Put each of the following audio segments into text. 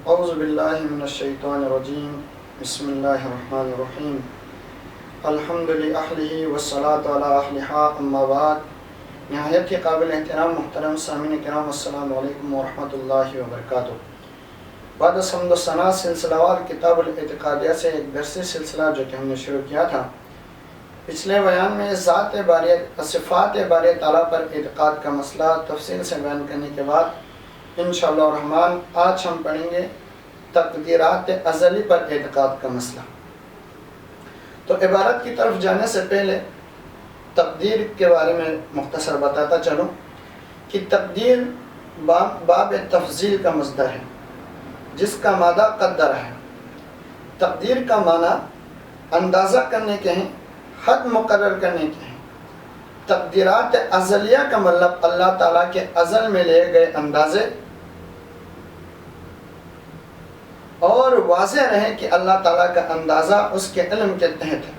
اعوذ باللہ من الشیطان الرجیم بسم اللہ الرحمن الرحیم الحمد للہ والصلاة علی اہلہا اما بعد۔ نہایت ہی قابل احترام محترم سامعین کرام، السلام علیکم ورحمۃ اللہ وبرکاتہ۔ بعد از حمد و ثنا سلسلہ وار کتاب الاعتقادیہ سے ایک درسی سلسلہ جو کہ ہم نے شروع کیا تھا، پچھلے بیان میں ذات باری صفات باری تعالیٰ پر اعتقاد کا مسئلہ تفصیل سے بیان کرنے کے بعد انشاءاللہ الرحمن آج ہم پڑھیں گے تقدیرات ازلی پر اعتقاد کا مسئلہ۔ تو عبارت کی طرف جانے سے پہلے تقدیر کے بارے میں مختصر بتاتا چلوں کہ تقدیر باب تفضیل کا مصدر ہے جس کا مادہ قدر ہے۔ تقدیر کا معنی اندازہ کرنے کے ہیں، حد مقرر کرنے کے ہیں۔ تقدیرات ازلیہ کا مطلب اللہ تعالیٰ کے ازل میں لے گئے اندازے، اور واضح رہے کہ اللہ تعالیٰ کا اندازہ اس کے علم کے تحت ہے،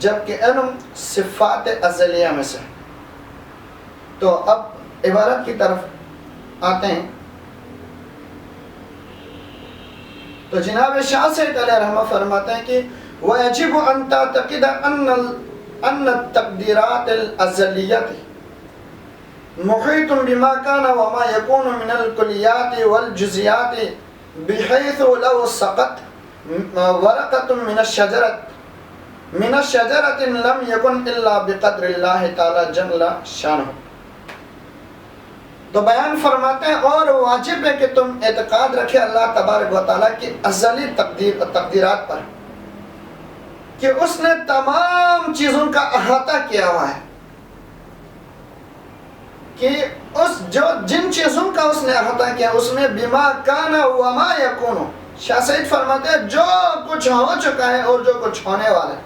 جبکہ علم صفات ازلیہ میں سے۔ تو اب عبارت کی طرف آتے ہیں۔ تو جناب شاہ سید علیہ رحمہ فرماتے ہیں کہ وَيَجِبُ أَن تَعْتَقِدَ أَنَّ التَّقْدِيرَاتَ الْأَزَلِيَّةِ مُحِيطٌ بِمَا كَانَ وَمَا يَكُونُ مِنَ الْكُلِّيَّاتِ وَالْجُزْئِيَّاتِ بحيث لو سقط ورقة من الشجرة لم يكن إلا بقدر الله تعالی جل شانہ۔ تو بیان فرماتے ہیں اور واجب ہے کہ تم اعتقاد رکھے اللہ تبارک و تعالیٰ کی ازلی تقدیرات پر کہ اس نے تمام چیزوں کا احاطہ کیا ہوا ہے، کہ جن چیزوں کا اس نے احاطہ کیا اس میں بما کان وما یکون، شاہ سید فرماتے ہیں جو کچھ ہو چکا ہے اور جو کچھ ہونے والا ہے،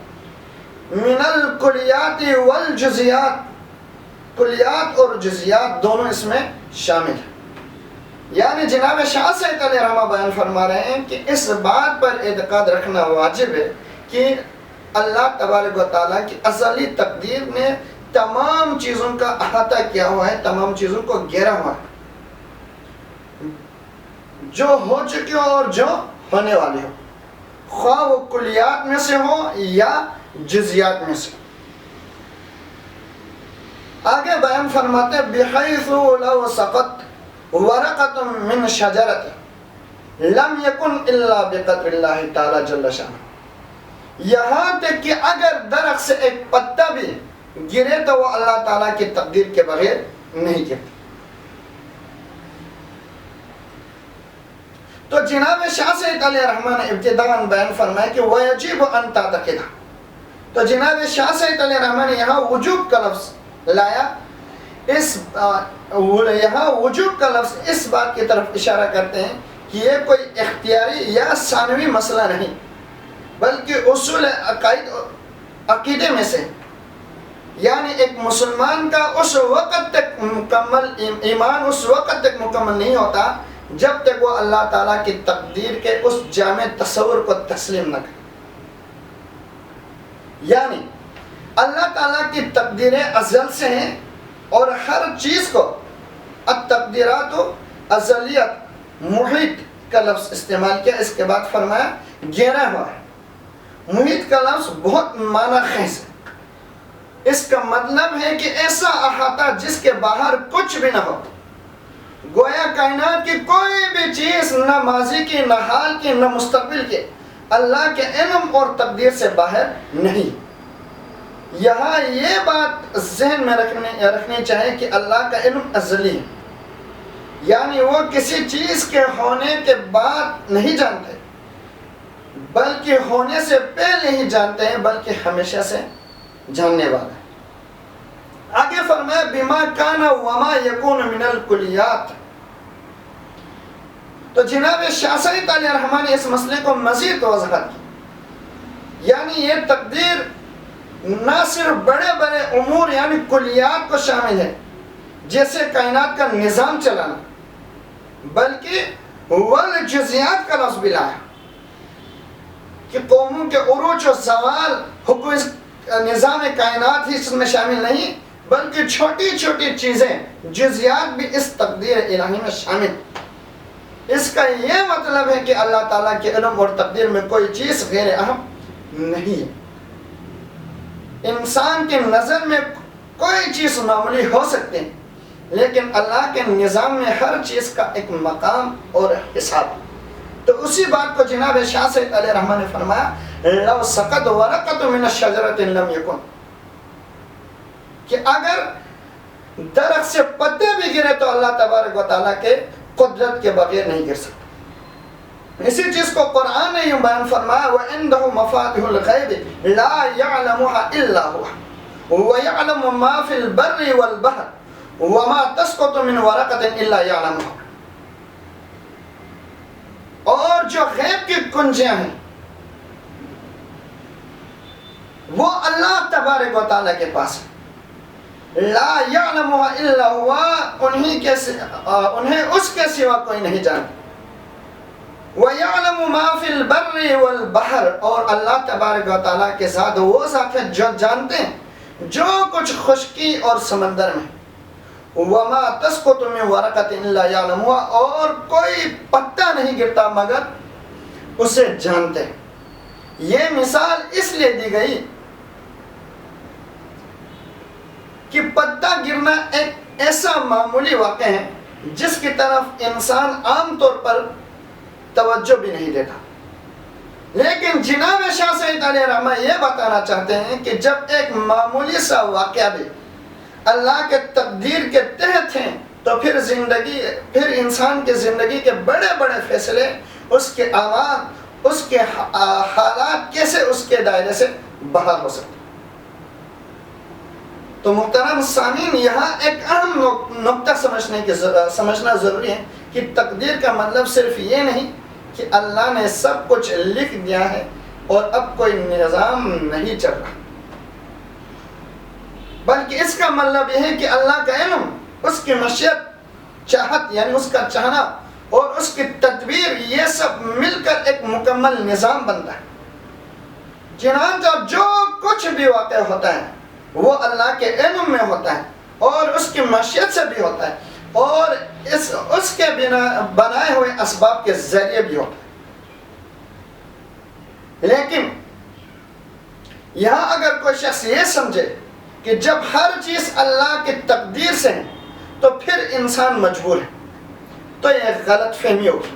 من الکلیات والجزیات، کلیات اور جزیات دونوں اس میں شامل ہیں۔ یعنی جناب شاہ سید علیہ رحمہ بیان فرما رہے ہیں کہ اس بات پر اعتقاد رکھنا واجب ہے کہ اللہ تبارک و تعالیٰ کی ازلی تقدیر نے تمام چیزوں کا احاطہ کیا ہوا ہے، تمام چیزوں کو گھیرا ہوا ہے، جو ہو چکی ہو اور جو ہونے والی ہو، خواہ وہ کلیات میں سے ہو یا جزیات میں سے۔ آگے بیان فرماتے ہیں بحیث لو سقط ورقۃ من شجرۃ لم یکن الا بقدر اللہ تعالی جل شانہ، یہاں تک کہ اگر درخت سے ایک پتا بھی گرے تو وہ اللہ تعالیٰ کی تقدیر کے بغیر نہیں گرتی۔ تو جناب شاہ سید علیہ رحمہ نے ابتداءً بیان فرمایا کہ وَيَجِبُ أَن تَعْتَقِدَ۔ تو جناب شاہ سید علیہ رحمہ نے یہاں وجوب کا لفظ لایا، یہاں وجوب کا لفظ اس بات کی طرف اشارہ کرتے ہیں کہ یہ کوئی اختیاری یا ثانوی مسئلہ نہیں، بلکہ اصول عقیدے میں سے، یعنی ایک مسلمان کا اس وقت تک مکمل ایمان اس وقت تک مکمل نہیں ہوتا جب تک وہ اللہ تعالیٰ کی تقدیر کے اس جامع تصور کو تسلیم نہ کرے۔ یعنی اللہ تعالیٰ کی تقدیریں ازل سے ہیں اور ہر چیز کو التقدیرات ازلیت محیط کا لفظ استعمال کیا، اس کے بعد فرمایا گھیرا ہوا ہے۔ محیط کا لفظ بہت معنی خیز ہے، اس کا مطلب ہے کہ ایسا احاطہ جس کے باہر کچھ بھی نہ ہو، گویا کائنات کی کوئی بھی چیز نہ ماضی کی نہ حال کی نہ مستقبل کی اللہ کے علم اور تقدیر سے باہر نہیں۔ یہاں یہ بات ذہن میں رکھنی چاہیے کہ اللہ کا علم ازلی ہے، یعنی وہ کسی چیز کے ہونے کے بعد نہیں جانتے بلکہ ہونے سے پہلے ہی جانتے ہیں، بلکہ ہمیشہ سے جاننے والا ہے۔ آگے فرمایا بما کان وما یکون من الکلیات۔ تو جناب شاہ سید علیہ رحمہ نے اس مسئلے کو مزید وضاحت کی، یعنی یہ تقدیر نہ صرف بڑے بڑے امور یعنی کلیات کو شامل ہے جیسے کائنات کا نظام چلانا، بلکہ والجزیات کا لفظ بھی لایا کہ قوموں کے عروج و زوال حکم نظام کائنات ہی اس میں شامل نہیں، بلکہ چھوٹی چھوٹی چیزیں جزیات بھی اس تقدیر الہی میں شامل۔ اس کا یہ مطلب ہے کہ اللہ تعالیٰ کے علم اور تقدیر میں کوئی چیز غیر اہم نہیں ہے۔ انسان کی نظر میں کوئی چیز معمولی ہو سکتے ہیں، لیکن اللہ کے نظام میں ہر چیز کا ایک مقام اور حساب ہے۔ تو اسی بات کو جناب شاہ سید علیہ رحمہ نے فرمایا، لو سقط ورقۃ من الشجرۃ لم یکن، کہ اگر درخت سے پتے بھی گرے تو اللہ تبارک و تعالیٰ کے قدرت کے بغیر نہیں گر سکتا۔ اسی چیز کو قرآن نے یوں بیان فرمایا، وَعِندَهُ مَفَاتِحُ الْغَيْبِ لَا يَعْلَمُهَا إِلَّا هُوَ وَيَعْلَمُ مَا فِي الْبَرِّ وَالْبَحْرِ وَمَا تَسْقُطُ مِنْ وَرَقَةٍ إِلَّا يَعْلَمُهَا۔ اور جو غیب کی کنجیاں ہیں وہ اللہ تبارک و تعالیٰ کے پاس ہے۔ لا يعلمها الا هو، انہیں اس کے سوا کوئی نہیں جانتا۔ وَيَعْلَمُ مَا فِي الْبَرِّ وَالْبَحْرِ، اور اللہ تبارک و تعالیٰ کے ذات وہ ذات ہے جو جانتے ہیں جو کچھ خشکی اور سمندر میں۔ وَمَا تَسْقُطُ مِنْ وَرَقَةٍ إِلَّا يَعْلَمُهَا، اور کوئی پتا نہیں گرتا مگر اسے جانتے ہیں۔ یہ مثال اس لیے دی گئی کہ پتا گرنا ایک ایسا معمولی واقعہ ہے جس کی طرف انسان عام طور پر توجہ بھی نہیں دیتا، لیکن جناب شاہ سید علیہ رحمہ یہ بتانا چاہتے ہیں کہ جب ایک معمولی سا واقعہ بھی اللہ کے تقدیر کے تحت ہیں تو پھر انسان کے زندگی کے بڑے بڑے فیصلے، اس کے اعمال، اس کے حالات کیسے اس کے دائرے سے باہر ہو سکتے۔ تو محترم سامعین، یہاں ایک اہم نقطہ سمجھنا ضروری ہے کہ تقدیر کا مطلب صرف یہ نہیں کہ اللہ نے سب کچھ لکھ دیا ہے اور اب کوئی نظام نہیں چل رہا، بلکہ اس کا مطلب یہ ہے کہ اللہ کا علم، اس کی مشیت، چاہت یعنی اس کا چاہنا اور اس کی تدبیر، یہ سب مل کر ایک مکمل نظام بنتا ہے۔ چنانچہ جو کچھ بھی واقع ہوتا ہے وہ اللہ کے علم میں ہوتا ہے اور اس کی مشیت سے بھی ہوتا ہے اور اس کے بنائے ہوئے اسباب کے ذریعے بھی ہوتا ہے۔ لیکن یہاں اگر کوئی شخص یہ سمجھے کہ جب ہر چیز اللہ کی تقدیر سے ہے تو پھر انسان مجبور ہے، تو یہ غلط فہمی ہوگی۔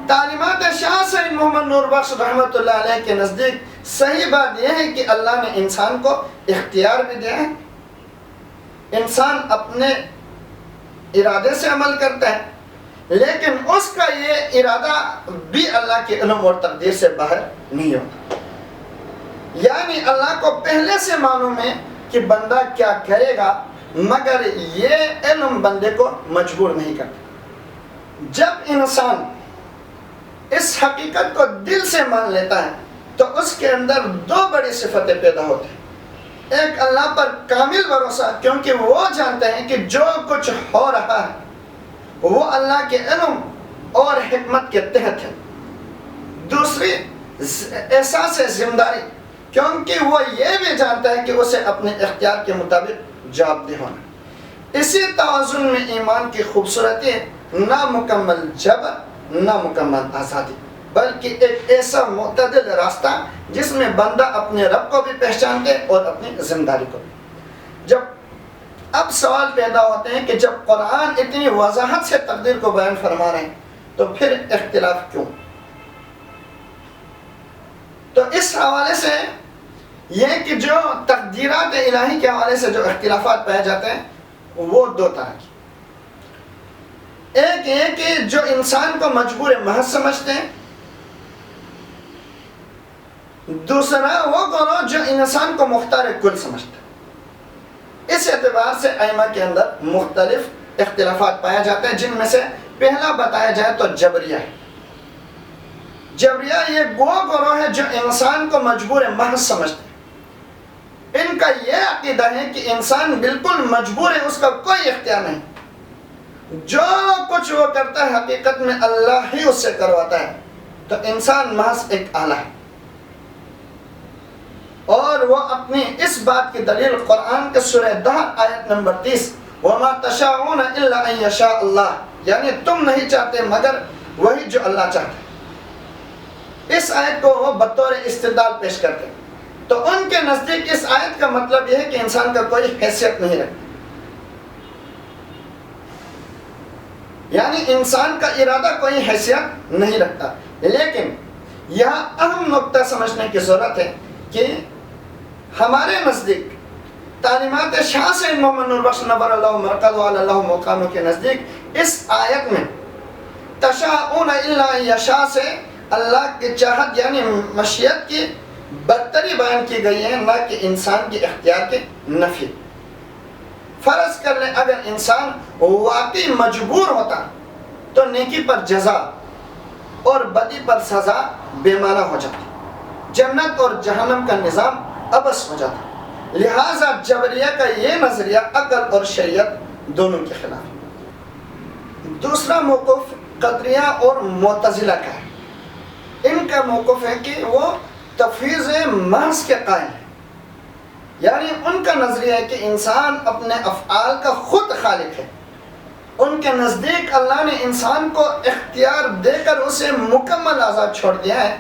تعلیمات شاہ سید محمد نور بخش رحمۃ اللہ علیہ کے نزدیک صحیح بات یہ ہے کہ اللہ نے انسان کو اختیار بھی دیا ہے، انسان اپنے ارادے سے عمل کرتا ہے، لیکن اس کا یہ ارادہ بھی اللہ کے علم اور تقدیر سے باہر نہیں ہوتا۔ یعنی اللہ کو پہلے سے معلوم ہے کہ بندہ کیا کرے گا، مگر یہ علم بندے کو مجبور نہیں کرتا۔ جب انسان اس حقیقت کو دل سے مان لیتا ہے تو اس کے اندر دو بڑی صفتیں پیدا ہوتی ہیں۔ ایک اللہ پر کامل بھروسہ، کیونکہ وہ جانتے ہیں کہ جو کچھ ہو رہا ہے وہ اللہ کے علم اور حکمت کے تحت ہے۔ دوسری احساس ذمہ داری، کیونکہ وہ یہ بھی جانتا ہے کہ اسے اپنے اختیار کے مطابق جواب دہ ہونا۔ اسی توازن میں ایمان کی خوبصورتی ہے، نہ مکمل جبر نہ مکمل آزادی، بلکہ ایک ایسا معتدل راستہ جس میں بندہ اپنے رب کو بھی پہچانتے اور اپنی ذمہ داری کو بھی۔ جب اب سوال پیدا ہوتے ہیں کہ جب قرآن اتنی وضاحت سے تقدیر کو بیان فرما رہے ہیں تو پھر اختلاف کیوں؟ تو اس حوالے سے یہ کہ جو تقدیرات الہی کے حوالے سے جو اختلافات پائے جاتے ہیں وہ دو طرح کی۔ ایک یہ کہ جو انسان کو مجبور محض سمجھتے ہیں، دوسرا وہ گروہ جو انسان کو مختار کل سمجھتے ہیں۔ اس اعتبار سے ائمہ کے اندر مختلف اختلافات پائے جاتے ہیں، جن میں سے پہلا بتایا جائے تو جبریہ ہے۔ جبریہ یہ وہ گروہ ہے جو انسان کو مجبور محض سمجھتے ہیں۔ ان کا یہ عقیدہ ہے کہ انسان بالکل مجبور ہے، اس کا کوئی اختیار نہیں، جو کچھ وہ کرتا ہے حقیقت میں اللہ ہی اس سے کرواتا ہے، تو انسان محض ایک آلہ ہے۔ اور وہ اپنی اس بات کی دلیل قرآن کے سورہ دہر آیت نمبر 30 وَمَا تَشَاءُونَ إِلَّا أَن يَشَاءَ اللَّهُ، یعنی تم نہیں چاہتے مگر وہی جو اللہ چاہتا ہے۔ اس آیت کو وہ بطور استدلال پیش کرتے ہیں۔ تو ان کے نزدیک اس آیت کا مطلب یہ ہے کہ انسان کا کوئی حیثیت نہیں رکھتا، یعنی انسان کا ارادہ کوئی حیثیت نہیں رکھتا۔ لیکن یہاں اہم نقطہ سمجھنے کی ضرورت ہے کہ ہمارے نزدیک تعلیمات شاہ سے محمد نور بخش نور اللہ مرکز والا اللہ مقامہ کے نزدیک اس آیت میں تشاءون الا یشاء سے اللہ کی چاہت یعنی مشیت کی برتری بیان کی گئی ہے، نہ کہ انسان کی اختیار کی نفی۔ فرض کر لیں اگر انسان واقعی مجبور ہوتا تو نیکی پر جزا اور بدی پر سزا بے معنی ہو جاتی، جنت اور جہنم کا نظام عبث ہو جاتا۔ لہذا جبریہ کا یہ نظریہ عقل اور شریعت دونوں کے خلاف۔ دوسرا موقف قدریہ اور معتزلہ کا ہے۔ ان کا موقف ہے کہ وہ تفویض محض کے قائل ہیں، یعنی ان کا نظریہ ہے کہ انسان اپنے افعال کا خود خالق ہے۔ ان کے نزدیک اللہ نے انسان کو اختیار دے کر اسے مکمل آزاد چھوڑ دیا ہے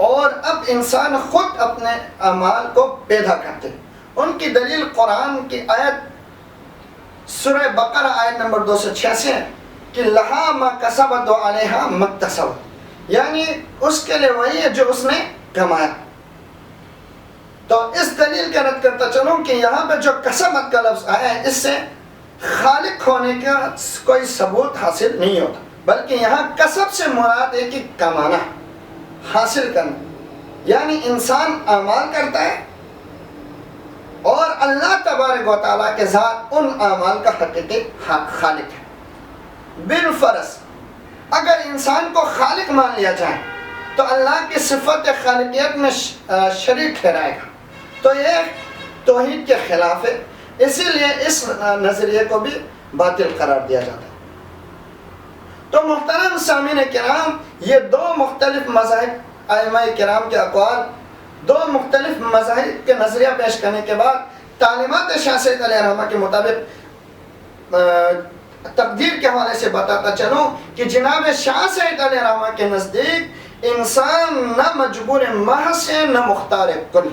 اور اب انسان خود اپنے اعمال کو پیدا کرتے ہیں۔ ان کی دلیل قرآن کی آیت سورہ بقرہ آیت نمبر 286 ہے کہ لہا ما کسبت وعلیہا ما اکتسبت، یعنی اس کے لیے وہی ہے جو اس نے کمایا۔ تو اس دلیل کا رد کرتا چلوں کہ یہاں پہ جو کسبت کا لفظ آیا ہے اس سے خالق ہونے کا کوئی ثبوت حاصل نہیں ہوتا، بلکہ یہاں کسب سے مراد ہے کہ کمانا، حاصل کرنا، یعنی انسان اعمال کرتا ہے اور اللہ تبارک و تعالیٰ کے ذات ان اعمال کا حقیقی خالق ہے۔ بالفرض اگر انسان کو خالق مان لیا جائے تو اللہ کی صفت خالقیت میں شریک ٹھہرائے گا، تو یہ توحید کے خلاف ہے، اسی لیے اس نظریے کو بھی باطل قرار دیا جاتا ہے۔ تو محترم سامعین کرام، یہ دو مختلف مذاہب ائمہ کرام کے اقوال، دو مختلف مذاہب کے نظریہ پیش کرنے کے بعد تعلیمات شاہ سید علیہ الرحمہ کے مطابق تقدیر کے حوالے سے بتاتا چلوں کہ جناب شاہ سید علیہ الرحمہ کے نزدیک انسان نہ مجبور محض ہے نہ مختار کل،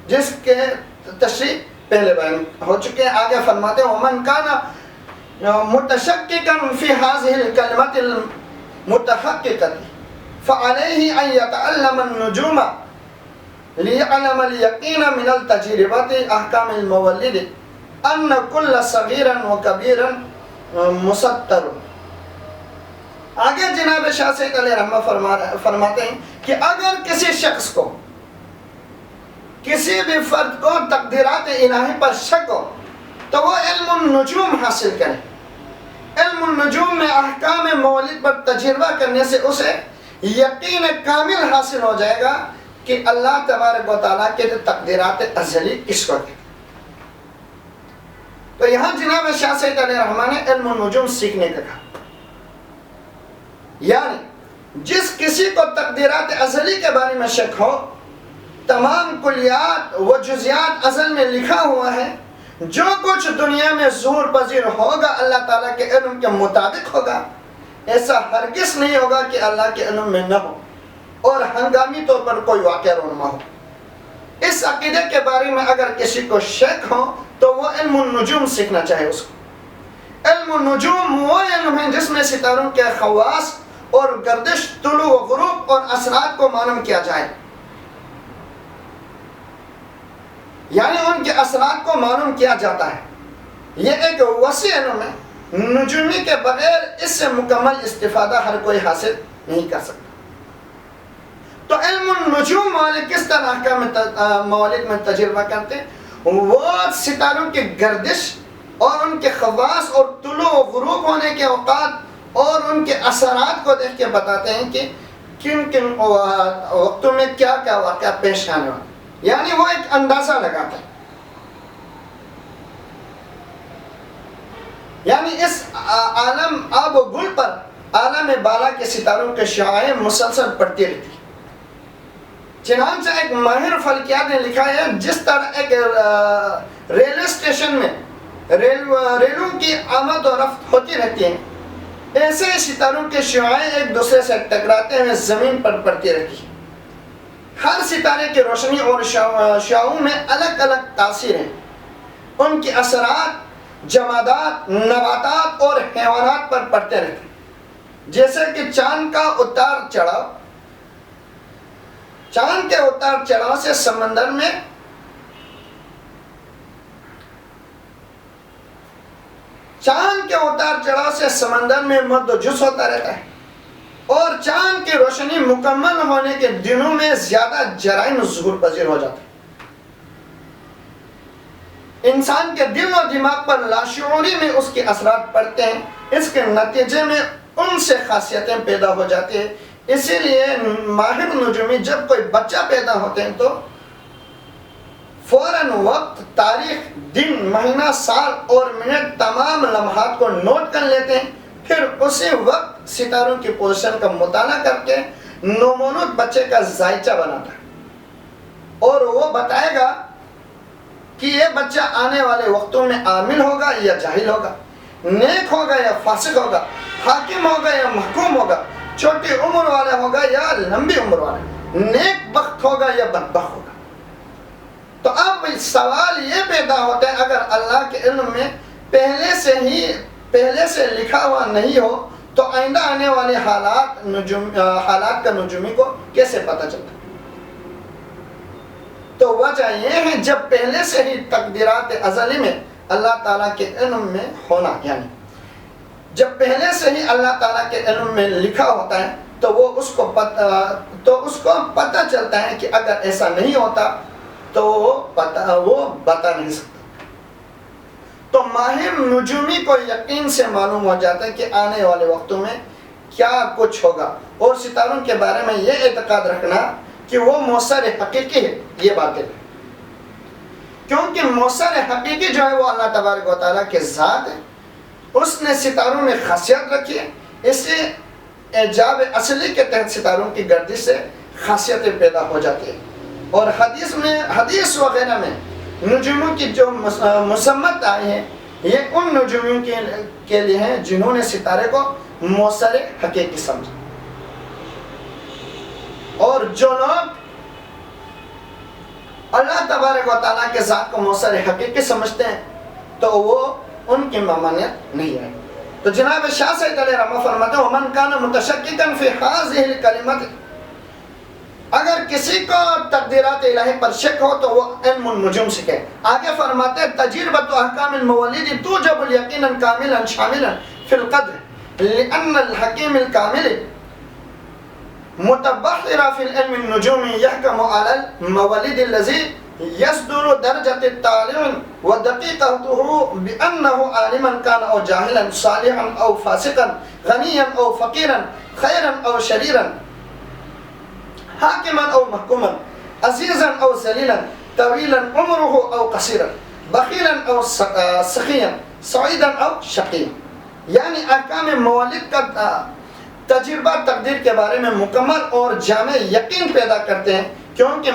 جس کے تشریح پہلے بیان ہو چکے ہیں۔ آگے فرماتے ہیں ومن کان متشککا فی هذه الکلمۃ المتحققۃ فعلیہ ان یتعلم النجوم لیعلم الیقین من التجربۃ احکام المولد ان کل صغیر و کبیر مستر۔ آگے جناب شاہ سید علیہ الرحمہ فرماتے ہیں کہ اگر کسی شخص کو، کسی بھی فرد کو تقدیرات الہی پر شک ہو تو وہ علم النجوم حاصل کرے۔ علم النجوم میں احکام مولد پر تجربہ کرنے سے اسے یقین کامل حاصل ہو جائے گا کہ اللہ تبارک و تعالیٰ کے تقدیرات ازلی کس کو ہے۔ تو یہاں جناب شاہ سید علیہ الرحمہ نے علم النجوم سیکھنے کا کہا، یعنی جس کسی کو تقدیرات ازلی کے بارے میں شک ہو، تمام کلیات و جزیات ازل میں لکھا ہوا ہے، جو کچھ دنیا میں ظہور پذیر ہوگا اللہ تعالیٰ کے علم کے مطابق ہوگا، ایسا ہرگز نہیں ہوگا کہ اللہ کے علم میں نہ ہو اور ہنگامی طور پر کوئی واقعہ رونما ہو۔ اس عقیدے کے بارے میں اگر کسی کو شک ہو تو وہ علم النجوم سیکھنا چاہے اس کو۔ علم النجوم وہ علم ہے جس میں ستاروں کے خواص اور گردش، طلوع و غروب اور اثرات کو معلوم کیا جائے، یعنی ان کے اثرات کو معلوم کیا جاتا ہے۔ یہ ایک وسیع علم ہے، نجومی کے بغیر اس سے مکمل استفادہ ہر کوئی حاصل نہیں کر سکتا۔ تو علم النجوم والے کس طرح احکام مولد میں تجربہ کرتے ہیں؟ وہ ستاروں کی گردش اور ان کے خواص اور طلوع و غروب ہونے کے اوقات اور ان کے اثرات کو دیکھ کے بتاتے ہیں کہ کن کن وقتوں میں کیا کیا واقعہ پیش آنے والا، یعنی وہ ایک اندازہ لگاتا ہے۔ یعنی اس عالم آب و گل پر عالم بالا کے ستاروں کے شعاعیں مسلسل پڑتی رہتی ہیں۔ چنانچہ ایک ماہر فلکیات نے لکھا ہے جس طرح ایک ریلوے اسٹیشن میں ریلوں کی آمد و رفت ہوتی رہتی ہے، ایسے ستاروں کے شعاعیں ایک دوسرے سے ٹکراتے ہوئے زمین پر پڑتی رہتی ہیں۔ ہر ستارے کی روشنی اور شعاعوں میں الگ الگ تاثیر ہیں۔ ان کے اثرات جمادات، نباتات اور حیوانات پر پڑتے رہتے ہیں، جیسے کہ چاند کا اتار چڑھاؤ۔ چاند کے اتار چڑھاؤ سے سمندر میں مد و جزر ہوتا رہتا ہے، اور چاند کی روشنی مکمل ہونے کے دنوں میں زیادہ جرائم ظہور پذیر ہو جاتا ہے۔ انسان کے دل و دماغ پر لاشعوری میں اس کے اثرات پڑتے ہیں۔ اس کے نتیجے میں ان سے خاصیتیں پیدا ہو جاتی ہیں۔ اسی لیے ماہر نجومی جب کوئی بچہ پیدا ہوتے ہیں تو فوراً وقت، تاریخ، دن، مہینہ، سال اور منٹ تمام لمحات کو نوٹ کر لیتے ہیں، پھر اسی وقت ستاروں کی پوزیشن کا مطالعہ کر کے نومولود بچے کا ذائچہ بناتا ہے، اور وہ بتائے گا کہ یہ بچہ آنے والے وقتوں میں عامل ہوگا یا جاہل ہوگا، نیک ہوگا یا فاسق ہوگا، حاکم ہوگا یا محکوم ہوگا، چھوٹی عمر والا ہوگا یا لمبی عمر والا، نیک بخت ہوگا یا بدبخت ہوگا۔ تو اب سوال یہ پیدا ہوتا ہے، اگر اللہ کے علم میں پہلے سے لکھا ہوا نہیں ہو تو آئندہ آنے والے حالات کا نجومی کو کیسے پتہ چلتا ہے؟ تو وجہ یہ ہے، جب پہلے سے ہی تقدیرات ازلی میں اللہ تعالیٰ کے علم میں ہونا، یعنی جب پہلے سے ہی اللہ تعالیٰ کے علم میں لکھا ہوتا ہے تو اس کو پتہ چلتا ہے کہ اگر ایسا نہیں ہوتا تو وہ بتا نہیں سکتا۔ تو ماہر نجومی کو یقین سے معلوم ہو جاتا ہے کہ آنے والے وقتوں میں کیا کچھ ہوگا، اور ستاروں کے بارے میں یہ اعتقاد رکھنا کہ وہ موثر حقیقی ہے، یہ باتیں، کیونکہ موثر حقیقی جو ہے وہ اللہ تبارک و تعالیٰ کے ذات ہے۔ اس نے ستاروں میں خاصیت رکھی ہے، اس سے ایجاب اصلی کے تحت ستاروں کی گردش سے خاصیتیں پیدا ہو جاتی ہیں، اور حدیث وغیرہ میں نجوموں کی جو مسمت آئی ہے، یہ ان نجوموں کے لیے ہیں جنہوں نے ستارے کو موثر حقیقی سمجھا، اور جو لوگ اللہ تبارک و تعالیٰ کے ذات کو موثر حقیقی سمجھتے ہیں تو وہ ان کی ممانعت نہیں ہے۔ تو جناب شاہ سید علیہ رحمہ فرماتے ہیں وَمَنْ كَانَ مُتَشَكِّكًا فِي هَذِهِ الْكَلِمَةِ، اگر کسی کو تقدیرات الہی پر شک ہو تو وہ علم النجوم سیکھے۔ آگے فرماتے ہیں تجربۃ احکام الموالید توجب الیقینا کاملا شاملا فی القدر لأن الحکیم الکامل متبحر فی العلم النجوم يحكم على الموالد الذي يصدر درجة الطالع ودقيقته بأنه عالما كان أو جاهلا، صالحا أو فاسقا، غنيا أو فقيرا، خيرا أو شريرا، حاکما او محکوما، عزیزا او ذلیلا، طویلا عمره او قصیرا، بخیلا او سخیا، سعیدا او شقیا۔ یعنی احکام موالد کا تجربہ تقدیر کے بارے میں مکمل اور جامع یقین پیدا کرتے ہیں، کیونکہ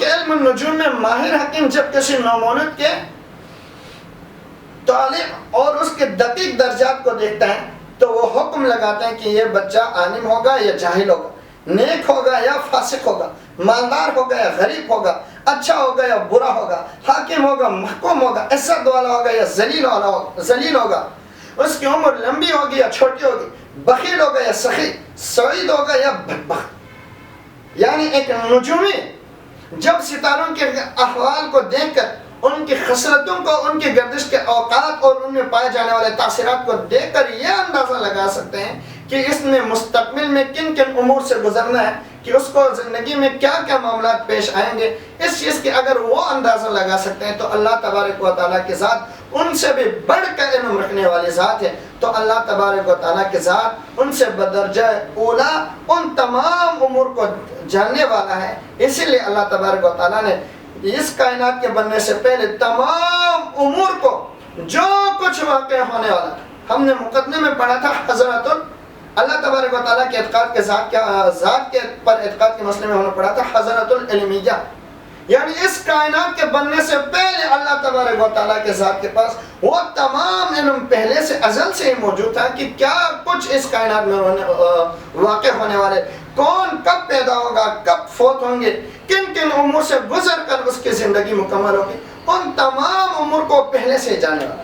علم النجوم میں ماہر حکیم جب کسی نومولود کے طالب اور اس کے دقیق درجات کو دیکھتا ہے تو وہ حکم لگاتے ہیں کہ یہ بچہ عالم ہوگا یا جاہل ہوگا، نیک ہوگا یا فاسق ہوگا، مالدار ہوگا یا غریب ہوگا، اچھا ہوگا یا برا ہوگا، حاکم ہوگا محکوم ہوگا، عزت والا ہوگا یا ذلیل ہوگا، اس کی عمر لمبی ہوگی یا چھوٹی ہوگی، بخیل ہوگا یا سخی، سعید ہوگا یا بدبخت۔ یعنی ایک نجومی جب ستاروں کے احوال کو دیکھ کر، ان کی خصلتوں کو، ان کی گردش کے اوقات اور ان میں پائے جانے والے تاثرات کو دیکھ کر یہ اندازہ لگا سکتے ہیں کہ اس میں مستقبل میں کن کن امور سے گزرنا ہے، کہ اس کو زندگی میں کیا کیا معاملات پیش آئیں گے۔ اس چیز کی اگر وہ اندازہ لگا سکتے ہیں تو اللہ تبارک و تعالیٰ کی ذات ان سے بھی بڑھ کر علم رکھنے والی ذات ہے، تو اللہ تبارک و تعالیٰ کی ذات ان سے بدرجہ اولا ان تمام امور کو جاننے والا ہے۔ اسی لیے اللہ تبارک و تعالیٰ نے اس کائنات کے بننے سے پہلے تمام امور کو، جو کچھ واقع ہونے والا تھا، ہم نے مقدمے میں پڑھا تھا حضرت اللہ تبارک و تعالیٰ کے اعتقاد کے ذات کے پر اعتقاد کے مسئلے میں ہم نے پڑھا تھا حضرت العلمیہ، یعنی اس کائنات کے بننے سے پہلے اللہ تبارک و تعالیٰ کے ذات کے پاس وہ تمام علم پہلے سے ازل سے ہی موجود تھا کہ کیا کچھ اس کائنات میں واقع ہونے والے، کون کب پیدا ہوگا، کب فوت ہوں گے، کن کن امور سے گزر کر اس کی زندگی مکمل ہوگی، ان تمام امور کو پہلے سے جانے والا۔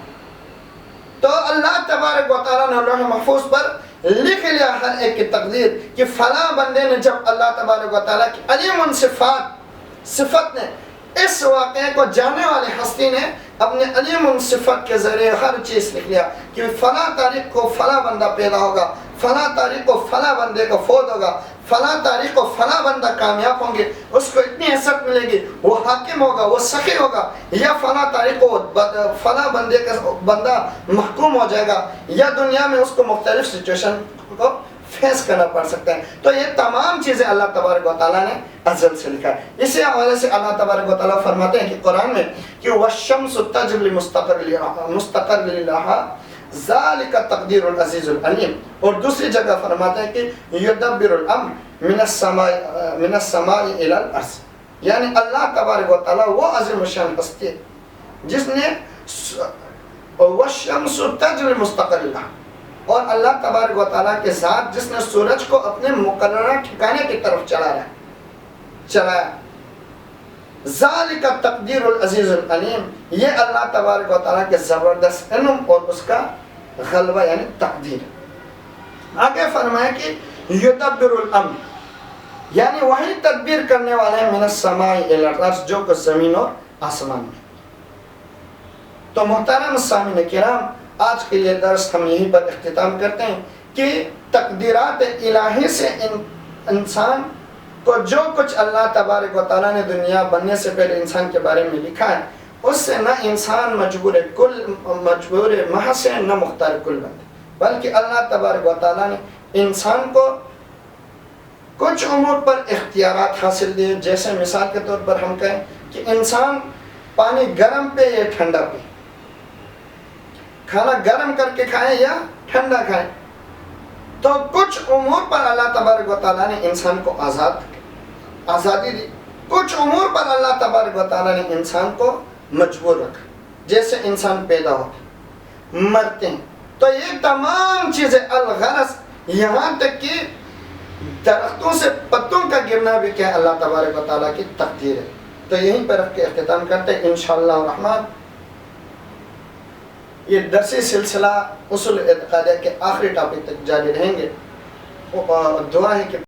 تو اللہ تبارک و تعالیٰ نے لوح محفوظ پر لکھ لیا ہر ایک کی تقدیر کہ فلاں بندے نے جب اللہ تبارک و تعالیٰ کی علیم صفت نے اس واقعے کو جاننے والی ہستی نے اپنے علیم صفت کے ذریعے ہر چیز لکھ لیا کہ فلاں تاریخ کو فلاں بندہ پیدا ہوگا، فلاں تاریخ کو فلاں بندے کو فوت ہوگا، فلاں تاریخ کو فلاں بندہ کامیاب ہوں گے، اس کو اتنی عزت ملے گی، وہ حاکم ہوگا، وہ سخی ہوگا، یا فلاں تاریخ کو فلاں بندہ محکوم ہو جائے گا، یا دنیا میں اس کو مختلف سچویشن کو فیس کرنا پڑ سکتا ہے۔ تو یہ تمام چیزیں اللہ تبارک و تعالیٰ نے ازل سے لکھا ہے۔ اسی حوالے سے اللہ تبارک و تعالیٰ فرماتے ہیں کہ قرآن میں کہ وَالشَّمْسُ تَجْرِي لِمُسْتَقَرٍّ لَهَا ذَلِكَ تَقْدِيرُ الْعَزِيزُ الْعَلِيمُ، اور دوسری جگہ فرماتے ہیں کہ يُدَبِّرُ الْأَمْرَ مِنَ السَّمَاءِ إِلَى الْأَرْضِ، یعنی اللہ تبارک و تعالیٰ وہ عظیم الشان ہستی ہے جس نے وَالشَّمْسُ تَجْرِي مُسْتَقَرٍّ لَهَا، اور اللہ تبارک و تعالیٰ کے ذات جس نے سورج کو اپنے مقررہ ٹھکانے کی طرف چلایا۔ ذالک تقدیر العزیز العلیم، یہ اللہ تبارک و تعالیٰ کے زبردست علم اور اس کا غلبہ یعنی تقدیر۔ آگے فرمایا کہ یدبر الامر، یعنی وہی تدبیر کرنے والے ہیں من السماء الی الارض، جو کہ زمین اور آسمان میں۔ تو محترم سامعین کرام، آج کے یہ درس ہم یہیں پر اختتام کرتے ہیں کہ تقدیرات الہی سے انسان کو جو کچھ اللہ تبارک و تعالیٰ نے دنیا بننے سے پہلے انسان کے بارے میں لکھا ہے، اس سے نہ انسان مجبور محض ہے، نہ مختار کل بندے، بلکہ اللہ تبارک و تعالیٰ نے انسان کو کچھ امور پر اختیارات حاصل دیے۔ جیسے مثال کے طور پر ہم کہیں کہ انسان پانی گرم پہ یا ٹھنڈا پہ، کھانا گرم کر کے کھائیں یا ٹھنڈا کھائیں، تو کچھ امور پر اللہ تبارک و تعالیٰ نے انسان کو آزادی دی، کچھ امور پر اللہ تبارک و تعالیٰ نے انسان کو مجبور رکھا۔ جیسے انسان پیدا ہوتے ہیں، مرتے ہیں، تو یہ تمام چیزیں الغرض یہاں تک کہ درختوں سے پتوں کا گرنا بھی کیا اللہ تبارک و تعالیٰ کی تقدیر ہے۔ تو یہیں پر رکھ کے اختتام کرتے ہیں انشاءاللہ الرحمن۔ یہ درسی سلسلہ اصول اعتقادیہ کے آخری ٹاپک تک جاری رہیں گے۔ دعا ہے کہ